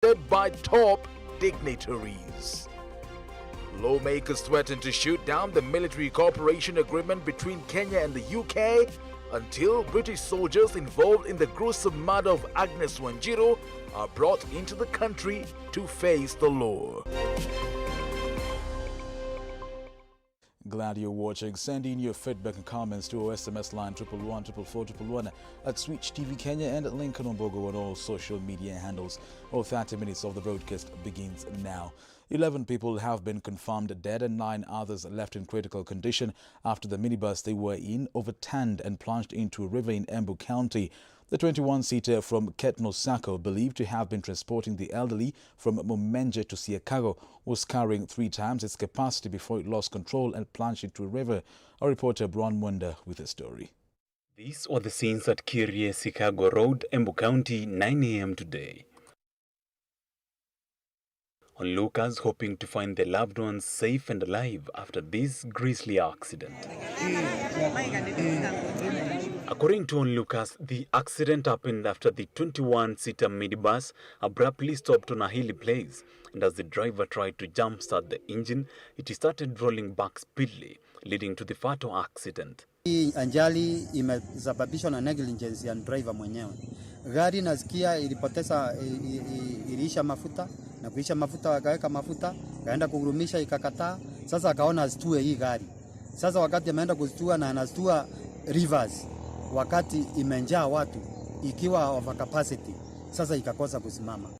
led by top dignitaries. Lawmakers threatened to shoot down the military cooperation agreement between Kenya and the UK until British soldiers involved in the gruesome murder of Agnes Manjiru are brought into the country to face the law. Glad you're watching. Send in your feedback and comments to our SMS line 111 at Switch TV Kenya and at Lincoln Ombogo on all social media handles. All 30 minutes of the broadcast begins now. 11 people have been confirmed dead and 9 others left in critical condition after the minibus they were in overturned and plunged into a river in Embu County. The 21-seater from Ketno Sacco, believed to have been transporting the elderly from Momenje to Siakago, was carrying 3 times its capacity before it lost control and plunged into a river. Our reporter Bron Mwenda with a story. These were the scenes at Kirie Siakago Road, Embu County, 9 a.m. today. Onlookers hoping to find their loved ones safe and alive after this grisly accident. According to onlookers, the accident happened after the 21-seater minibus abruptly stopped on a hilly place, and as the driver tried to jumpstart the engine, it started rolling back speedily, leading to the fatal accident. Hii ajali imesababishwa na negligence ya driver mwenyewe. Gari nasikia iliisha mafuta na kuisha mafuta wakaweka mafuta, kaenda kugurumisha ikakataa. Sasa akaona asitue hii gari. Sasa wakati ameenda kuzitua na anastua rivers, wakati imenjaa watu ikiwa over capacity, sasa ikakosa kusimama.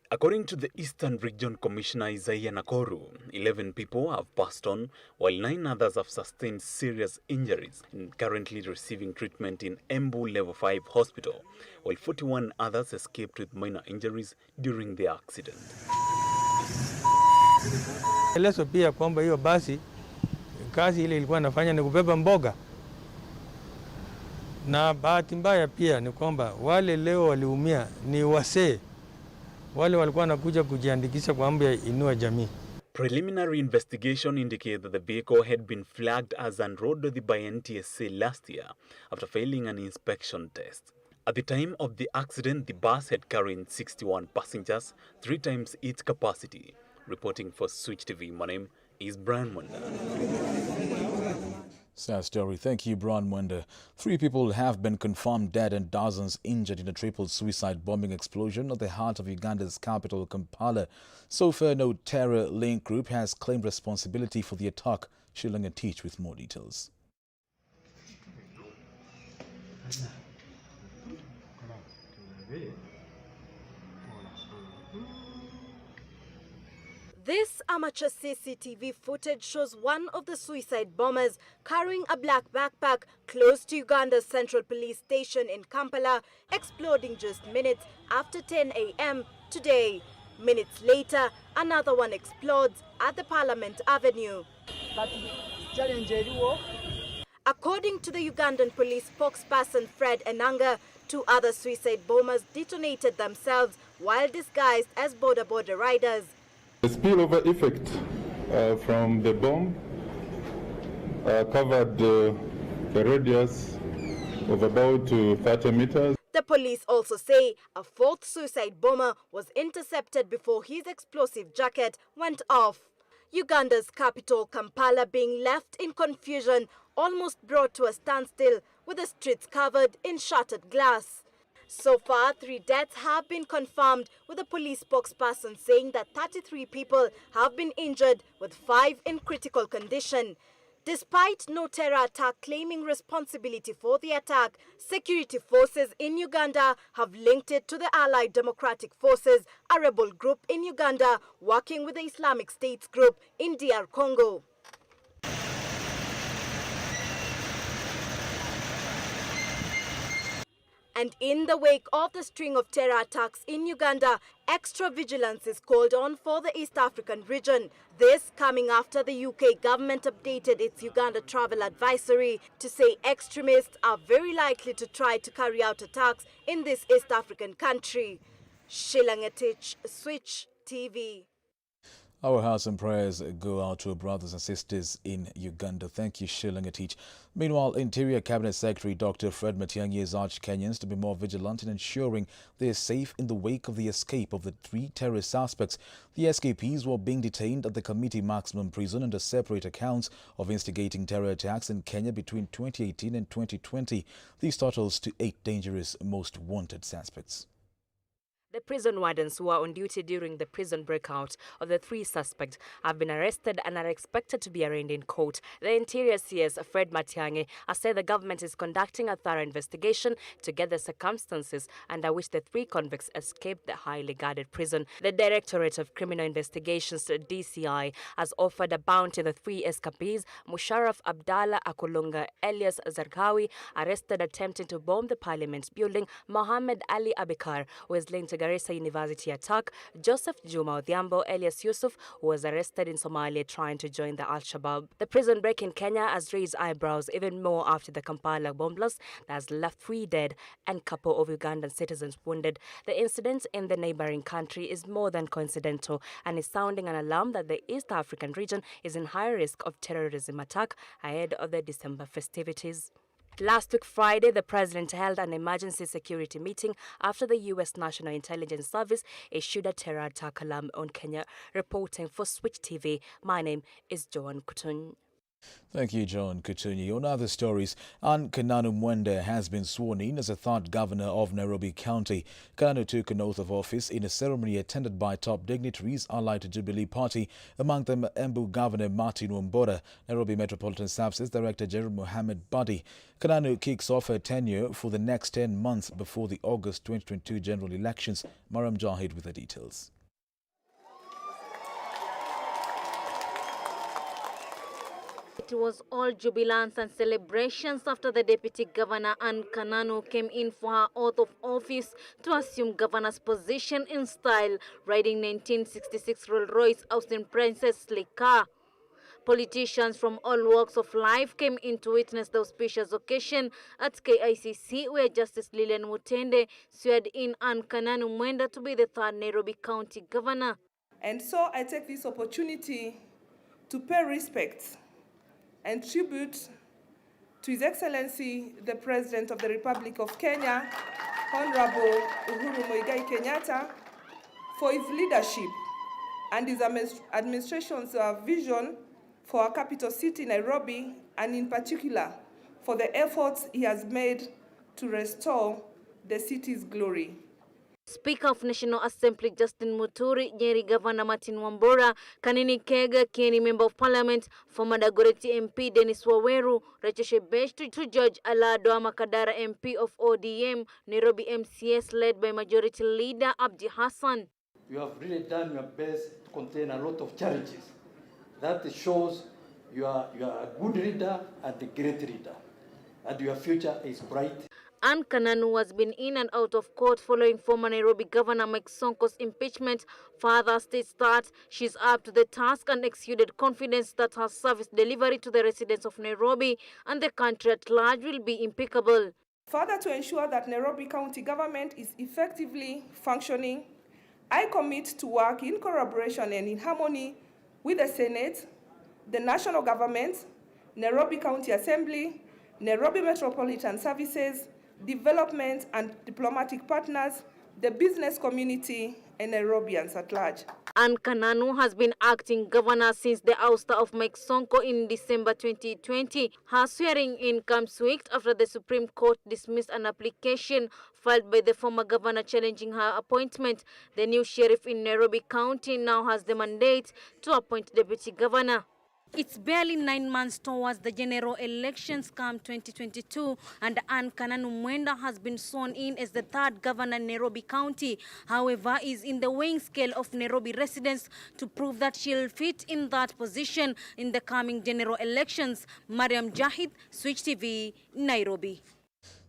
According to the Eastern Region Commissioner Isaiah Nakoru, 11 people have passed on, while 9 others have sustained serious injuries and currently receiving treatment in Embu Level 5 Hospital, while 41 others escaped with minor injuries during the accident. Elezo pia kwamba hiyo basi kazi ile ilikuwa inafanya ni kubeba mboga, na bahati mbaya pia ni kwamba wale leo waliumia ni wasee. Wale walikuwa wanakuja kujiandikisha kwa mambo ya inua jamii. Preliminary investigation indicated that the vehicle had been flagged as unroadworthy by NTSA last year after failing an inspection test. At the time of the accident, the bus had carried 61 passengers, 3 times its capacity. Reporting for Switch TV, my name is Bron Mwenda. Sad story. Thank you, Bron Mwenda. 3 people have been confirmed dead and dozens injured in a triple suicide bombing explosion at the heart of Uganda's capital, Kampala. So far, no terror link group has claimed responsibility for the attack. Shilanga Teach with more details. This amateur CCTV footage shows one of the suicide bombers carrying a black backpack close to Uganda's Central Police Station in Kampala, exploding just minutes after 10 a.m. today. Minutes later, another one explodes at the Parliament Avenue. According to the Ugandan police spokesperson Fred Enanga, 2 other suicide bombers detonated themselves while disguised as border riders. The spillover effect from the bomb covered the radius of about 30 meters. The police also say a 4th suicide bomber was intercepted before his explosive jacket went off. Uganda's capital, Kampala, being left in confusion, almost brought to a standstill with the streets covered in shattered glass. So far, 3 deaths have been confirmed, with the police spokesperson saying that 33 people have been injured, with 5 in critical condition. Despite no terror attack claiming responsibility for the attack, security forces in Uganda have linked it to the Allied Democratic Forces, a rebel group in Uganda working with the Islamic State group in DR Congo. And in the wake of the string of terror attacks in Uganda, extra vigilance is called on for the East African region. This coming after the UK government updated its Uganda travel advisory to say extremists are very likely to try to carry out attacks in this East African country. Shilangatich, Switch TV. Our hearts and prayers go out to our brothers and sisters in Uganda. Thank you, Shilangatich. Meanwhile, Interior Cabinet Secretary Dr. Fred Matiang'i has urged Kenyans to be more vigilant in ensuring they are safe in the wake of the escape of the 3 terrorist suspects. The escapees were being detained at the Committee Maximum Prison under separate accounts of instigating terror attacks in Kenya between 2018 and 2020. These totals to 8 dangerous most wanted suspects. The prison wardens who are on duty during the prison breakout of the 3 suspects have been arrested and are expected to be arraigned in court. The Interior CS, Fred Matiang'i, has said the government is conducting a thorough investigation to get the circumstances under which the 3 convicts escaped the highly guarded prison. The Directorate of Criminal Investigations, DCI, has offered a bounty to the 3 escapees: Musharraf Abdallah Akulunga, Elias Zarqawi, arrested attempting to bomb the Parliament building; Mohammed Ali Abikar, who is linked to Garissa University attack; Joseph Juma Odhiambo; Elias Yusuf, who was arrested in Somalia trying to join the Al-Shabaab. The prison break in Kenya has raised eyebrows even more after the Kampala bomb blast that has left 3 dead and a couple of Ugandan citizens wounded. The incident in the neighboring country is more than coincidental and is sounding an alarm that the East African region is in high risk of terrorism attack ahead of the December festivities. Last week, Friday, the president held an emergency security meeting after the U.S. National Intelligence Service issued a terror attack alarm on Kenya. Reporting for Switch TV, my name is Joan Kutuny. Thank you, John Kutuny. On other stories, Anne Kananu Mwende has been sworn in as the 3rd governor of Nairobi County. Kananu took an oath of office in a ceremony attended by top dignitaries allied to Jubilee Party, among them Embu Governor Martin Wambora, Nairobi Metropolitan Services Director General Mohammed Badi. Kananu kicks off her tenure for the next 10 months before the August 2022 general elections. Maram Jahid with the details. It was all jubilance and celebrations after the Deputy Governor Anne Kananu came in for her oath of office to assume governor's position in style, riding 1966 Rolls-Royce Austin Princess sleek car. Politicians from all walks of life came in to witness the auspicious occasion at KICC, where Justice Lilian Mutende sweared in Anne Kananu Mwende to be the 3rd Nairobi County Governor. And so I take this opportunity to pay respect and tribute to His Excellency, the President of the Republic of Kenya, Honorable Uhuru Muigai Kenyatta, for his leadership and his administration's vision for our capital city, Nairobi, and in particular for the efforts he has made to restore the city's glory. Speaker of National Assembly Justin Muturi, Nyeri Governor Martin Wambora, Kanini Kega, Kieni Member of Parliament, former Dagoretti MP Dennis Waweru, Rachel Shebesh to Judge Alado Amakadara MP of ODM, Nairobi MCS led by Majority Leader Abdi Hassan. You have really done your best to contain a lot of challenges. That shows you are a good leader and a great leader, and your future is bright. Anne Kananu has been in and out of court following former Nairobi Governor Mike Sonko's impeachment. Father states that she's up to the task and exuded confidence that her service delivery to the residents of Nairobi and the country at large will be impeccable. Further, to ensure that Nairobi County government is effectively functioning, I commit to work in collaboration and in harmony with the Senate, the national government, Nairobi County Assembly, Nairobi Metropolitan Services, development and diplomatic partners, the business community, and Nairobians at large. Anne Kananu has been acting governor since the ouster of Mike Sonko in December 2020. Her swearing in comes weeks after the Supreme Court dismissed an application filed by the former governor challenging her appointment. The new sheriff in Nairobi County now has the mandate to appoint deputy governor. It's barely 9 months towards the general elections come 2022, and Anne Kananu Mwende has been sworn in as the 3rd governor in Nairobi County. However, is in the weighing scale of Nairobi residents to prove that she'll fit in that position in the coming general elections. Mariam Jahid, Switch TV, Nairobi.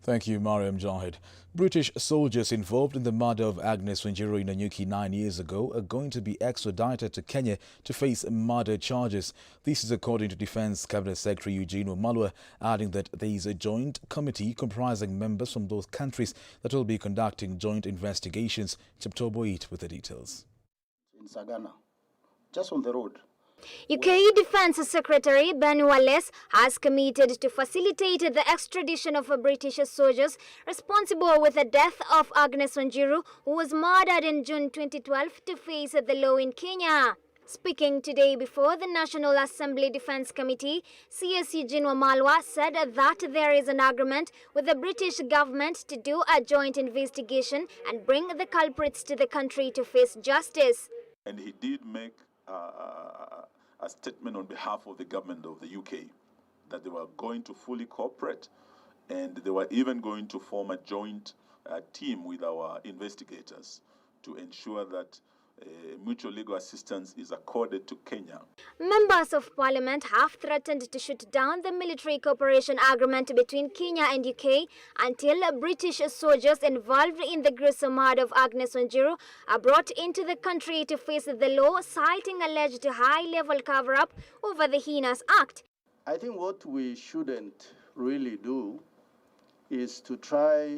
Thank you, Mariam Jahid. British soldiers involved in the murder of Agnes Manjiru in Nanyuki 9 years ago are going to be extradited to Kenya to face murder charges. This is according to Defence Cabinet Secretary Eugene Wamalwa, adding that there is a joint committee comprising members from those countries that will be conducting joint investigations. Cheptobo 8 with the details. In Sagana, just on the road. UK Defence Secretary Ben Wallace has committed to facilitate the extradition of British soldiers responsible with the death of Agnes Manjiru, who was murdered in June 2012, to face the law in Kenya. Speaking today before the National Assembly Defence Committee, CS Eugene Wamalwa said that there is an agreement with the British government to do a joint investigation and bring the culprits to the country to face justice. And he did make a statement on behalf of the government of the UK that they were going to fully cooperate, and they were even going to form a joint team with our investigators to ensure that mutual legal assistance is accorded to Kenya. Members of Parliament have threatened to shoot down the military cooperation agreement between Kenya and UK until British soldiers involved in the gruesome murder of Agnes Manjiru are brought into the country to face the law, citing alleged high-level cover-up over the heinous act. I think what we shouldn't really do is to try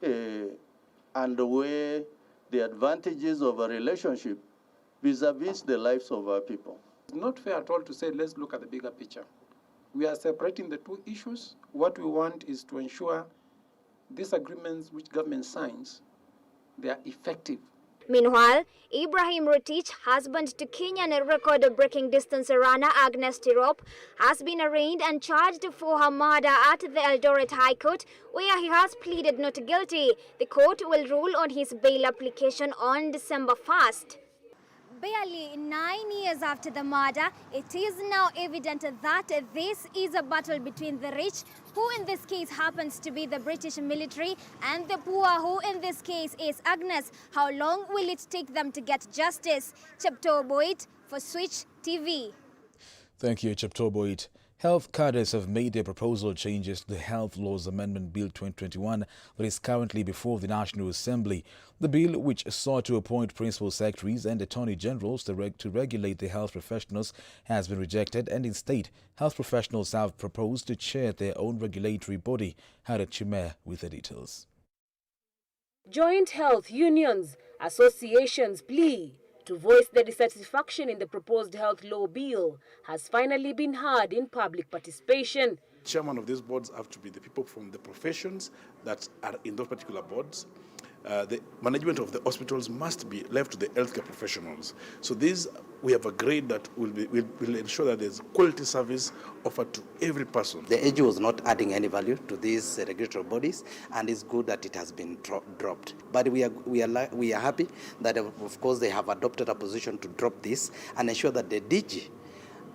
and weigh the advantages of a relationship vis-a-vis the lives of our people. It's not fair at all to say, let's look at the bigger picture. We are separating the two issues. What we want is to ensure these agreements which government signs, they are effective. Meanwhile, Ibrahim Rotich, husband to Kenyan record-breaking distance runner Agnes Tirop, has been arraigned and charged for her murder at the Eldoret High Court, where he has pleaded not guilty. The court will rule on his bail application on December 1st. Barely 9 years after the murder, it is now evident that this is a battle between the rich, who in this case happens to be the British military, and the poor, who in this case is Agnes. How long will it take them to get justice? Chepto Boit for Switch TV. Thank you, Chepto Boit. Health cadres have made their proposal changes to the Health Laws Amendment Bill 2021 that is currently before the National Assembly. The bill, which sought to appoint principal secretaries and attorney generals to regulate the health professionals, has been rejected, and instead, health professionals have proposed to chair their own regulatory body. Harriet Chimer with the details. Joint health unions, associations plea to voice their dissatisfaction in the proposed health law bill has finally been heard in public participation. Chairman of these boards have to be the people from the professions that are in those particular boards. The management of the hospitals must be left to the healthcare professionals. So these, we have agreed that will ensure that there's quality service offered to every person. The AG was not adding any value to these regulatory bodies, and it's good that it has been dropped. But we are happy that, of course, they have adopted a position to drop this and ensure that the DG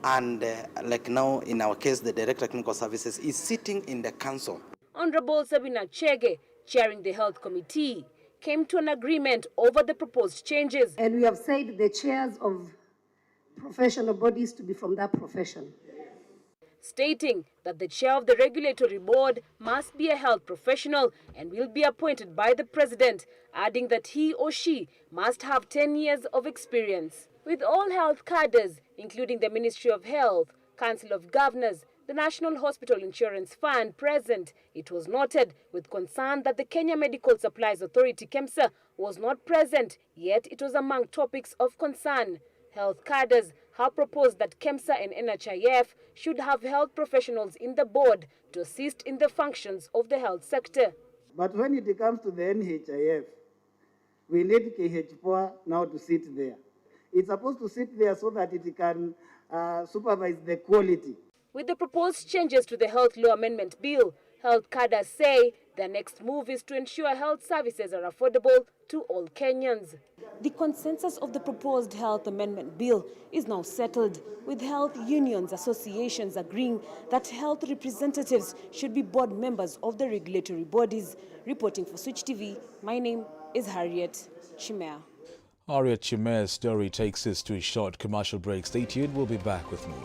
and like now in our case, the Director of Clinical Services is sitting in the council. Honorable Sabina Chege, chairing the Health Committee, came to an agreement over the proposed changes. And we have said the chairs of professional bodies to be from that profession. Stating that the chair of the regulatory board must be a health professional and will be appointed by the president, adding that he or she must have 10 years of experience. With all health cadres, including the Ministry of Health, Council of Governors, the National Hospital Insurance Fund present, it was noted with concern that the Kenya Medical Supplies Authority KEMSA was not present, yet it was among topics of concern. Health cadres have proposed that KEMSA and NHIF should have health professionals in the board to assist in the functions of the health sector. But when it comes to the NHIF, we need KHPOA now to sit there. It's supposed to sit there so that it can supervise the quality. With the proposed changes to the Health Law Amendment Bill, health cadres say their next move is to ensure health services are affordable to all Kenyans. The consensus of the proposed Health Amendment Bill is now settled, with health unions associations agreeing that health representatives should be board members of the regulatory bodies. Reporting for Switch TV, my name is Harriet Chimer. Harriet Chimer's story takes us to a short commercial break. Stay tuned, we'll be back with more.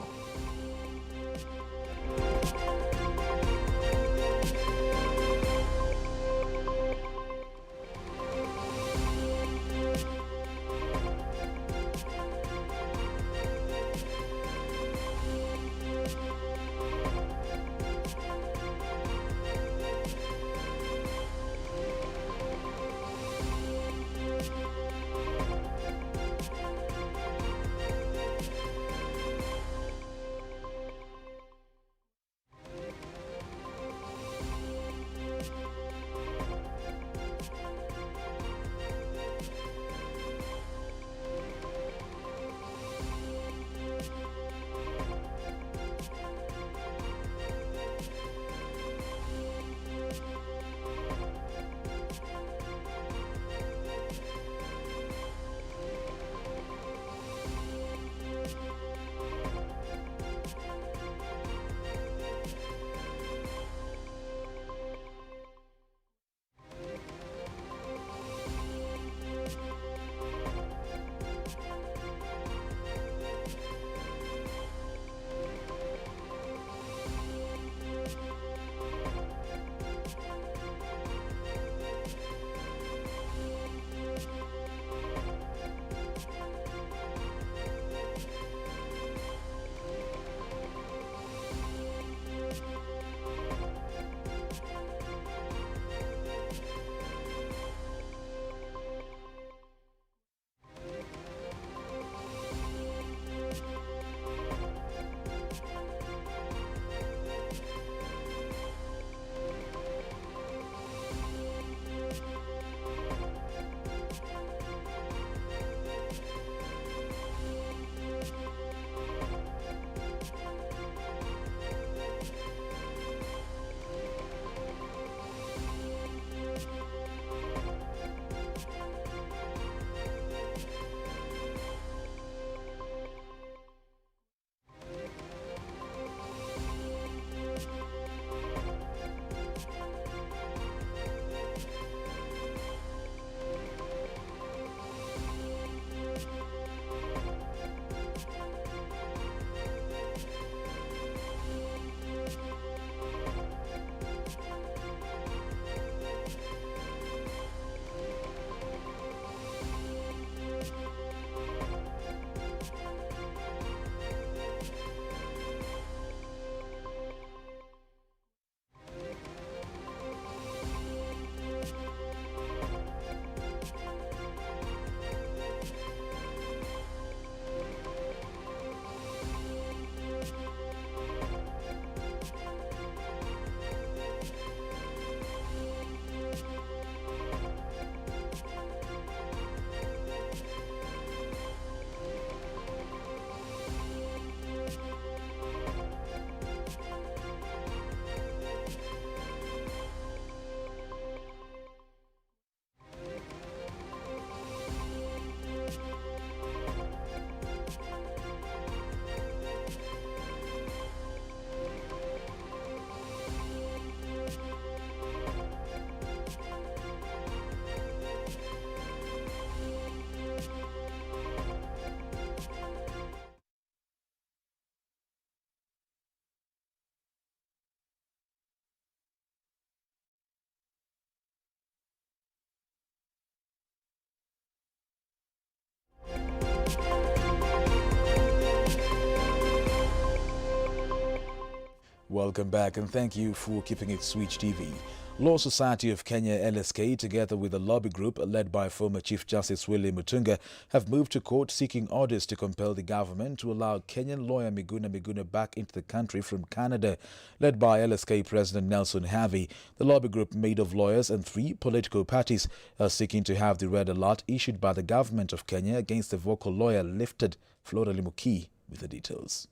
Welcome back and thank you for keeping it Switch TV. Law Society of Kenya LSK, together with a lobby group led by former Chief Justice Willie Mutunga, have moved to court seeking orders to compel the government to allow Kenyan lawyer Miguna back into the country from Canada. Led by LSK President Nelson Havi, the lobby group made of lawyers and 3 political parties are seeking to have the red alert issued by the government of Kenya against the vocal lawyer lifted. Flora Limuki with the details.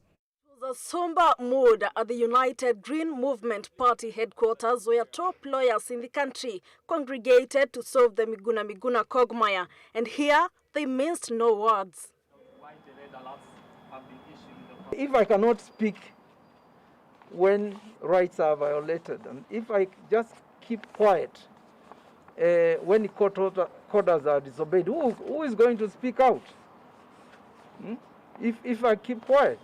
A somber mood at the United Green Movement Party headquarters, where top lawyers in the country congregated to solve the Miguna quagmire. And here, they minced no words. If I cannot speak when rights are violated, and if I just keep quiet when the court orders are disobeyed, who is going to speak out? If I keep quiet?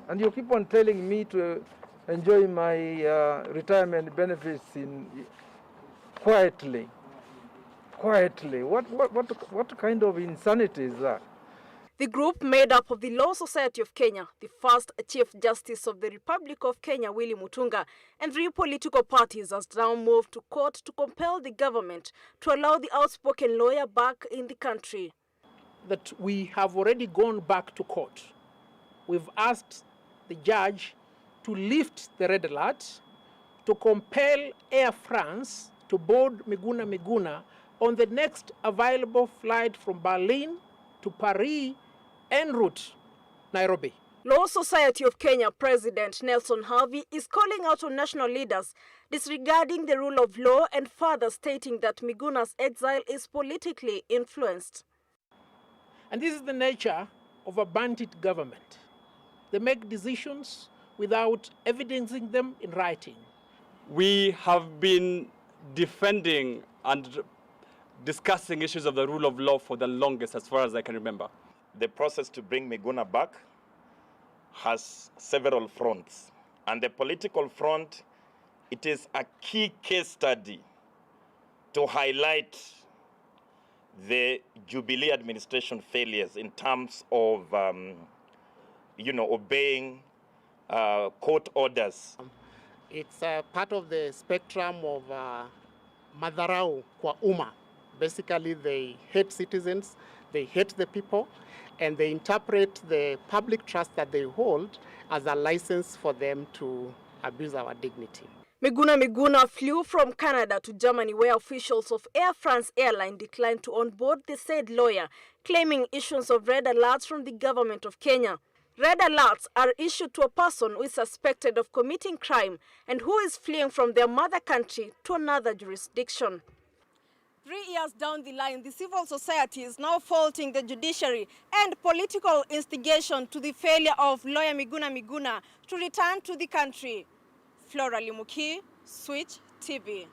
And you keep on telling me to enjoy my retirement benefits quietly. What kind of insanity is that? The group, made up of the Law Society of Kenya, the first Chief Justice of the Republic of Kenya, Willie Mutunga, and 3 political parties, has now moved to court to compel the government to allow the outspoken lawyer back in the country. That we have already gone back to court. We've asked the judge to lift the red alert, to compel Air France to board Miguna on the next available flight from Berlin to Paris en route Nairobi. Law Society of Kenya President Nelson Havi is calling out on national leaders disregarding the rule of law and further stating that Miguna's exile is politically influenced. And this is the nature of a bandit government. They make decisions without evidencing them in writing. We have been defending and discussing issues of the rule of law for the longest, as far as I can remember. The process to bring Miguna back has several fronts. And the political front, it is a key case study to highlight the Jubilee administration failures in terms of obeying court orders. It's part of the spectrum of madharau kwa umma. Basically, they hate citizens, they hate the people, and they interpret the public trust that they hold as a license for them to abuse our dignity. Miguna flew from Canada to Germany, where officials of Air France airline declined to onboard the said lawyer, claiming issuance of red alerts from the government of Kenya. Red alerts are issued to a person who is suspected of committing crime and who is fleeing from their mother country to another jurisdiction. 3 years down the line, the civil society is now faulting the judiciary and political instigation to the failure of lawyer Miguna to return to the country. Flora Limuki, Switch TV.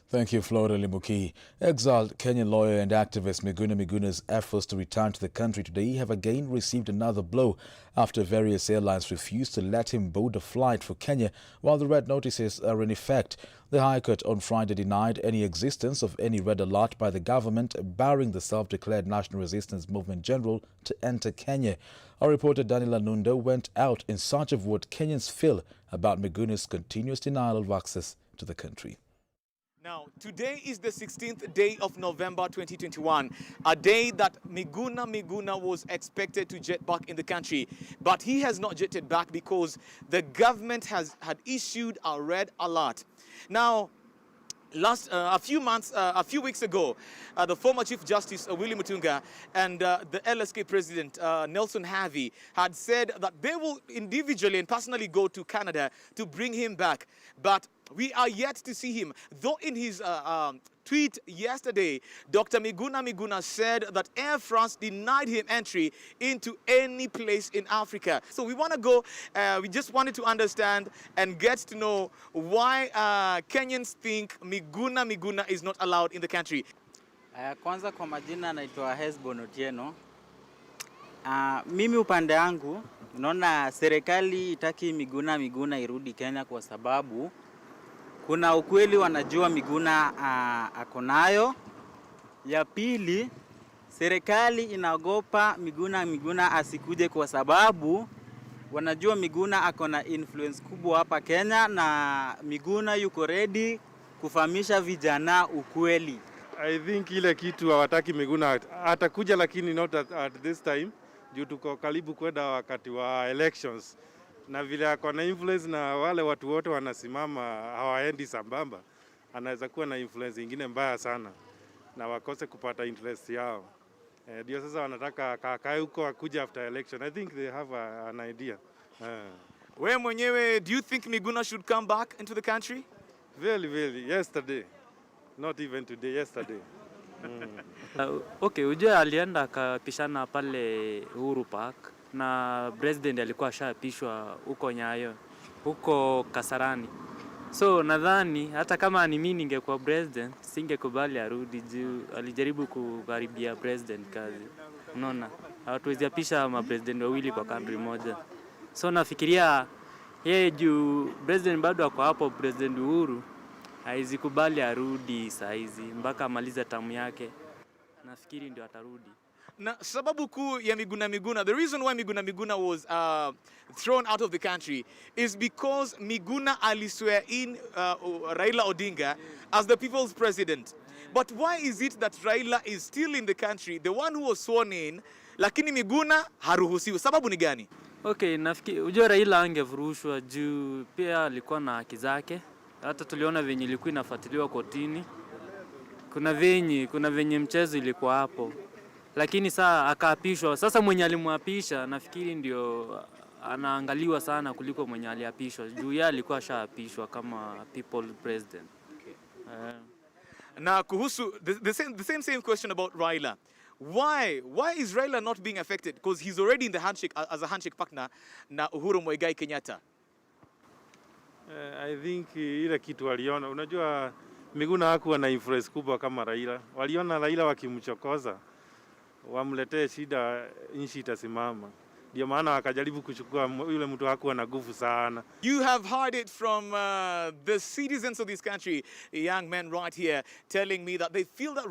Thank you, Flora Limuki. Exiled Kenyan lawyer and activist Miguna's efforts to return to the country today have again received another blow after various airlines refused to let him board a flight for Kenya while the red notices are in effect. The High Court on Friday denied any existence of any red alert by the government, barring the self-declared National Resistance Movement General to enter Kenya. Our reporter Daniela Nunda went out in search of what Kenyans feel about Miguna's continuous denial of access to the country. Now, today is the 16th day of November 2021, a day that Miguna was expected to jet back in the country. But he has not jetted back because the government had issued a red alert. Now, a few weeks ago, the former Chief Justice Willie Mutunga and the LSK President Nelson Havi had said that they will individually and personally go to Canada to bring him back. But we are yet to see him. Though in his tweet yesterday, Dr. Miguna said that Air France denied him entry into any place in Africa. So we want to go, we just wanted to understand and get to know why Kenyans think Miguna is not allowed in the country. Kwanza kwa majina naitwa Hesbon Otieno. Mimi upande wangu naona serikali itaki Miguna irudi Kenya kwa sababu kuna ukweli wanajua Miguna ako nayo. Ya pili, serikali inaogopa Miguna asikuje kwa sababu wanajua Miguna ako na influence kubwa hapa Kenya, na Miguna yuko ready kufahamisha vijana ukweli. I think ile kitu hawataki Miguna atakuja, lakini not at this time, juu tuko karibu kwenda wakati wa elections, na vile ako na influence na wale watu wote wanasimama hawaendi sambamba, anaweza kuwa na influence ingine mbaya sana na wakose kupata interest yao. Ndio sasa wanataka kakae huko akuja after election. I think they have an idea. Wewe mwenyewe, do you think Miguna should come back into the country? Very, yesterday. Not even today, yesterday. Okay, ujue alienda akapishana pale Uhuru Park na president alikuwa ashapishwa huko Nyayo, huko Kasarani. So nadhani hata kama ni mimi ningekuwa president singekubali arudi juu alijaribu kukaribia president kazi. Unaona? Hatuwezi apisha mapresident wawili kwa country moja. So nafikiria yeye juu president bado ako hapo, president Uhuru haizi kubali arudi saizi mpaka amalize tamu yake. Nafikiri ndio atarudi. Na sababu kuu ya Miguna, the reason why Miguna was thrown out of the country is because Miguna aliswear in Raila Odinga as the people's president. But why is it that Raila is still in the country, the one who was sworn in, lakini Miguna haruhusiwi? Sababu ni gani? Okay, nafikiri ujue Raila angefurushwa juu pia alikuwa na haki zake. Hata tuliona venye ilikuwa inafuatiliwa kotini. Kuna venye mchezo ilikuwa hapo. Lakini saa akaapishwa. Sasa mwenye alimwapisha nafikiri ndio anaangaliwa sana kuliko mwenye aliapishwa. Juu yeye alikuwa shaapishwa kama people president. Okay. Na kuhusu the same question about Raila. Why is Raila not being affected? Because he's already in the handshake as a handshake partner na Uhuru Muigai Kenyatta. I think ile kitu waliona, unajua Miguna hakuwa na influence kubwa kama Raila. Waliona Raila wakimchokoza wamletee shida, nchi itasimama. Ndio maana wakajaribu kuchukua yule mtu hakuwa na nguvu sana. You have heard it from the citizens of this country, a young man right here telling me that they feel that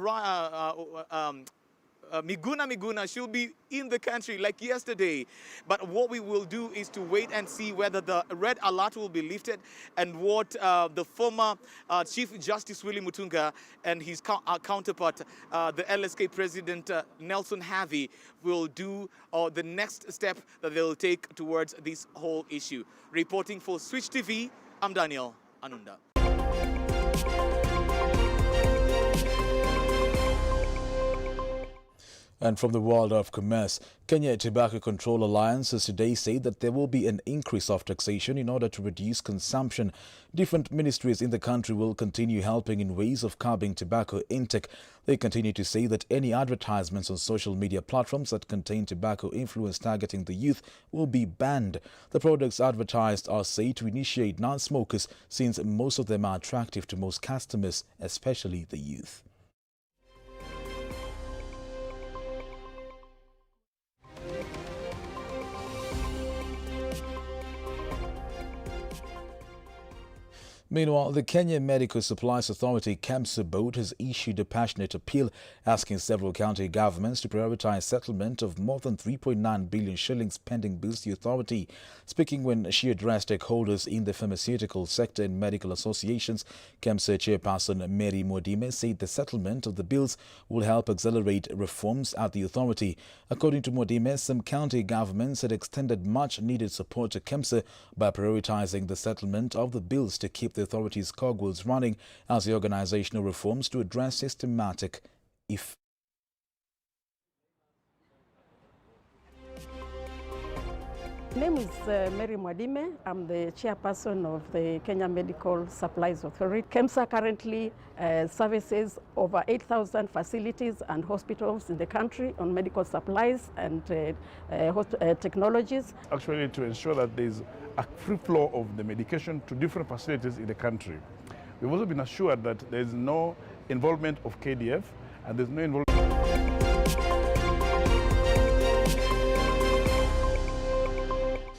Miguna should be in the country like yesterday. But what we will do is to wait and see whether the red alert will be lifted and what the former Chief Justice Willie Mutunga and his counterpart, the LSK President Nelson Havi, will do, or the next step that they will take towards this whole issue. Reporting for Switch TV, I'm Daniel Anunda. And from the world of commerce, Kenya Tobacco Control Alliance has today said that there will be an increase of taxation in order to reduce consumption. Different ministries in the country will continue helping in ways of curbing tobacco intake. They continue to say that any advertisements on social media platforms that contain tobacco influence targeting the youth will be banned. The products advertised are said to initiate non-smokers since most of them are attractive to most customers, especially the youth. Meanwhile, the Kenya Medical Supplies Authority KEMSA board has issued a passionate appeal asking several county governments to prioritize settlement of more than 3.9 billion shillings pending bills to the authority. Speaking when she addressed stakeholders in the pharmaceutical sector and medical associations, KEMSA chairperson Mary Modime said the settlement of the bills will help accelerate reforms at the authority. According to Modime, some county governments had extended much needed support to KEMSA by prioritizing the settlement of the bills to keep the authority's cogwheels running as the organizational reforms to address systematic effects. My name is Mary Mwadime. I'm the chairperson of the Kenya Medical Supplies Authority. KEMSA currently services over 8,000 facilities and hospitals in the country on medical supplies and technologies. Actually, to ensure that there's a free flow of the medication to different facilities in the country. We've also been assured that there's no involvement of KDF and there's no involvement.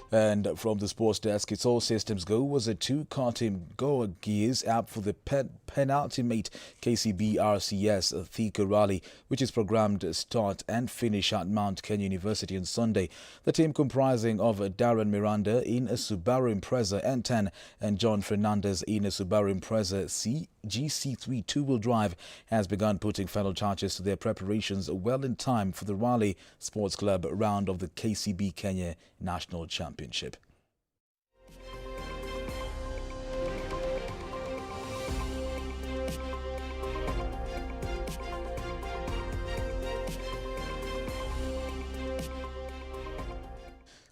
And from the sports desk, It's All Systems Go was a two-car team Go Gears app for the penultimate KCB RCS Thika Rally, which is programmed to start and finish at Mount Kenya University on Sunday. The team, comprising of Darren Miranda in a Subaru Impreza N10 and John Fernandez in a Subaru Impreza GC3 two-wheel drive, has begun putting final touches to their preparations well in time for the Raleigh Sports Club round of the KCB Kenya National Championship.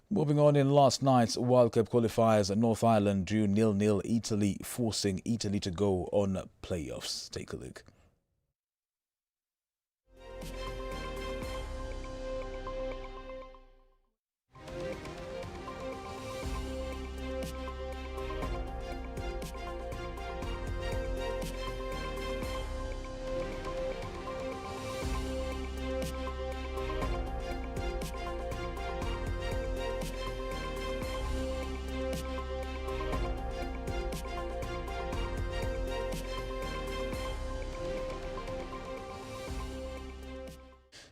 Moving on, in last night's World Cup qualifiers, North Ireland drew 0-0 Italy, forcing Italy to go on playoffs. Take a look.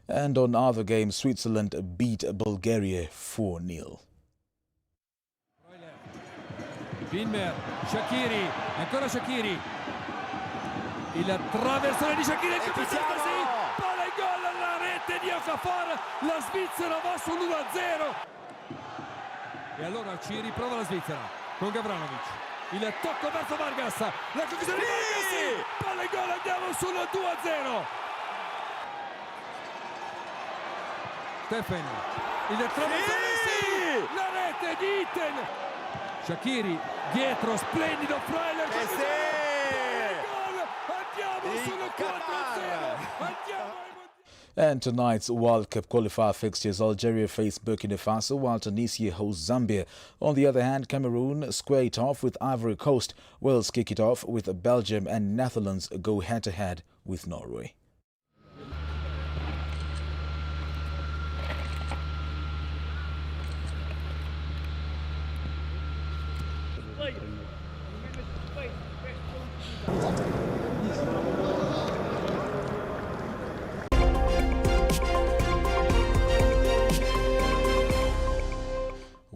And on other games, Switzerland beat Bulgaria 4-0. Binmer, Shaqiri, ancora Shaqiri. Il traversone di Shaqiri, che sì, palla in gol alla rete di Okafor, la Svizzera va sull'1-0. E allora ci riprova la Svizzera con Gavranovic. Il tocco verso Vargas, la conclusione di Vargas, palla in gol, andiamo sul 2-0. Stefan, il traversone, sì! La rete di Itten. Shaqiri dietro, splendido Frailer. Andiamo sul 4-0. And tonight's World Cup qualifier fixtures: Algeria face Burkina Faso, while Tunisia hosts Zambia. On the other hand, Cameroon square it off with Ivory Coast. Wales kick it off with Belgium, and Netherlands go head-to-head with Norway.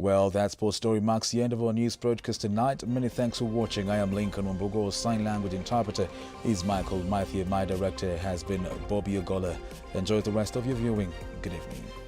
Well, that sports story marks the end of our news broadcast tonight. Many thanks for watching. I am Lincoln Wambogo. Sign language interpreter is Michael Maithia. My director has been Bobby Ogola. Enjoy the rest of your viewing. Good evening.